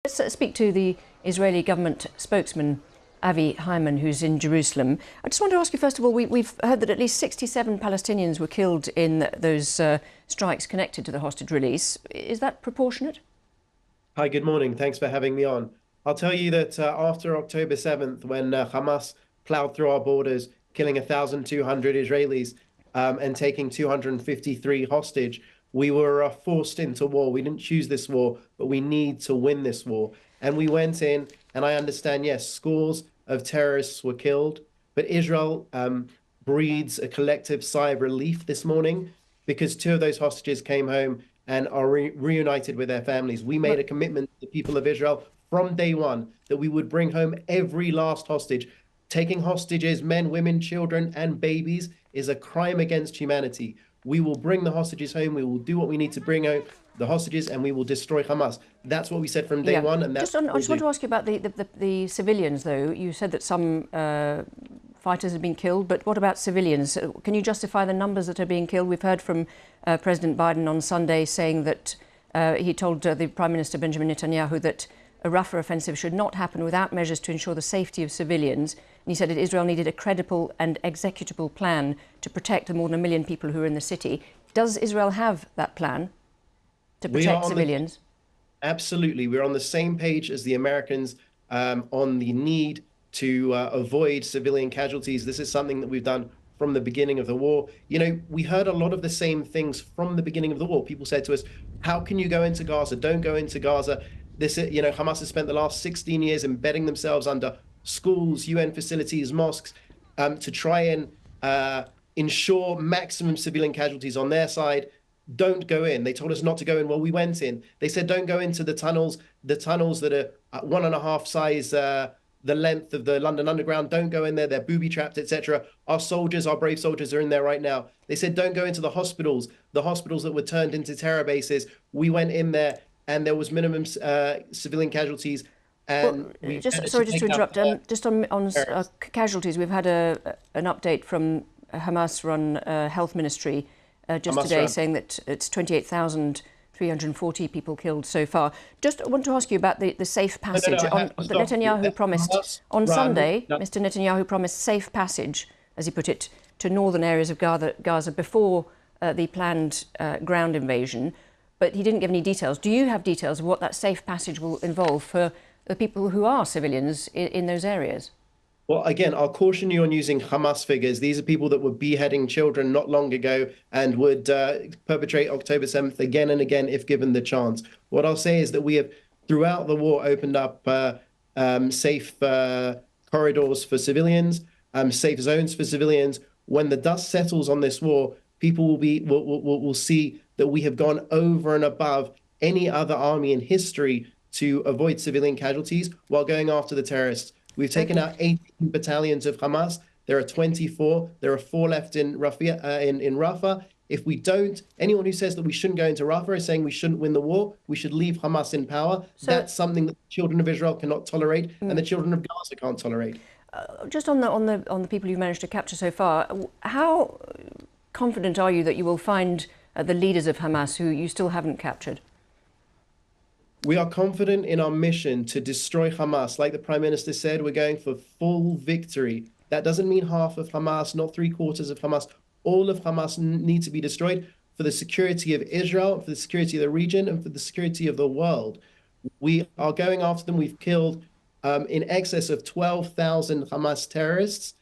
Let's speak to the Israeli government spokesman, Avi Hyman, who's in Jerusalem. I just want to ask you, first of all, we've heard that at least 67 Palestinians were killed in those strikes connected to the hostage release. Is that proportionate? Hi, good morning. Thanks for having me on. I'll tell you that after October 7th, when Hamas plowed through our borders, killing 1,200 Israelis and taking 253 hostage, we were forced into war. We didn't choose this war, but we need to win this war. And we went in, and I understand, yes, scores of terrorists were killed, but Israel breathes a collective sigh of relief this morning because two of those hostages came home and are reunited with their families. We made a commitment to the people of Israel from day one that we would bring home every last hostage. Taking hostages, men, women, children, and babies, is a crime against humanity. We will bring the hostages home. We will do what we need to bring home the hostages, and we will destroy Hamas. That's what we said from day one, and that's I just want to ask you about the civilians, though. You said that some fighters have been killed, but what about civilians? Can you justify the numbers that are being killed? We've heard from President Biden on Sunday saying that he told the Prime Minister Benjamin Netanyahu that a Rafah offensive should not happen without measures to ensure the safety of civilians. And he said that Israel needed a credible and executable plan to protect the more than 1 million people who are in the city. Does Israel have that plan to protect civilians? Absolutely. We're on the same page as the Americans on the need to avoid civilian casualties. This is something that we've done from the beginning of the war. You know, we heard a lot of the same things from the beginning of the war. People said to us, how can you go into Gaza? Don't go into Gaza. Hamas has spent the last 16 years embedding themselves under schools, UN facilities, mosques, to try and ensure maximum civilian casualties on their side. Don't go in. They told us not to go in. Well, we went in. They said, don't go into the tunnels that are 1.5 size the length of the London Underground. Don't go in there. They're booby trapped, etc. Our soldiers, our brave soldiers, are in there right now. They said, don't go into the hospitals that were turned into terror bases. We went in there, and there was minimum civilian casualties. And just to interrupt. Just on casualties, we've had an update from Hamas-run health ministry just today saying that it's 28,340 people killed so far. Just want to ask you about the safe passage. Netanyahu promised on Sunday. Mr. Netanyahu promised safe passage, as he put it, to northern areas of Gaza before the planned ground invasion. But he didn't give any details. Do you have details of what that safe passage will involve for the people who are civilians in those areas? Well, again, I'll caution you on using Hamas figures. These are people that were beheading children not long ago and would perpetrate October 7th again and again if given the chance. What I'll say is that we have, throughout the war, opened up safe corridors for civilians, safe zones for civilians. When the dust settles on this war, people will see that we have gone over and above any other army in history to avoid civilian casualties while going after the terrorists. We've taken out 18 battalions of Hamas. There are 24. There are 4 left in Rafah. If we don't, anyone who says that we shouldn't go into Rafah is saying we shouldn't win the war. We should leave Hamas in power. That's something that the children of Israel cannot tolerate, and the children of Gaza can't tolerate. Just on the people you've managed to capture so far, how confident are you that you will find the leaders of Hamas who you still haven't captured? We are confident in our mission to destroy Hamas. Like the Prime Minister said, we're going for full victory. That doesn't mean half of Hamas, not 3/4 of Hamas. All of Hamas need to be destroyed for the security of Israel, for the security of the region, and for the security of the world. We are going after them. We've killed in excess of 12,000 Hamas terrorists.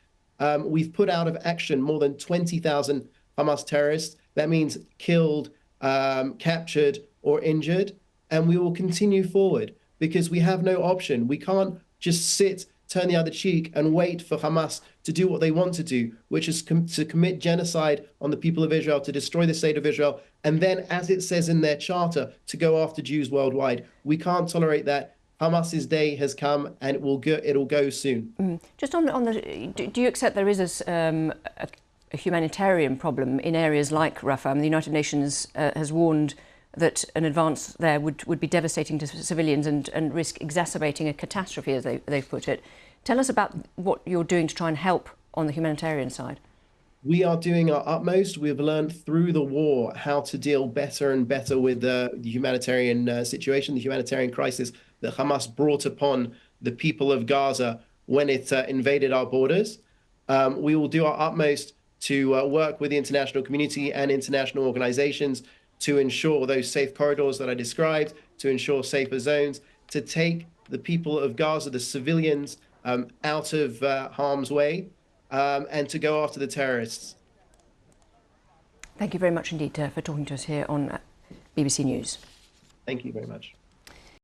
We've put out of action more than 20,000 Hamas terrorists. That means killed, captured, or injured. And we will continue forward because we have no option. We can't just sit, turn the other cheek, and wait for Hamas to do what they want to do, which is to commit genocide on the people of Israel, to destroy the state of Israel, and then, as it says in their charter, to go after Jews worldwide. We can't tolerate that. Hamas's day has come, and it'll go soon. Just on the, do you accept there is a humanitarian problem in areas like Rafah? The United Nations has warned that an advance there would be devastating to civilians and risk exacerbating a catastrophe, as they've put it. Tell us about what you're doing to try and help on the humanitarian side. We are doing our utmost. We've learned through the war how to deal better and better with the humanitarian situation, the humanitarian crisis. that Hamas brought upon the people of Gaza when it invaded our borders. We will do our utmost to work with the international community and international organizations to ensure those safe corridors that I described, to ensure safer zones, to take the people of Gaza, the civilians, out of harm's way, and to go after the terrorists. Thank you very much indeed for talking to us here on BBC News. Thank you very much.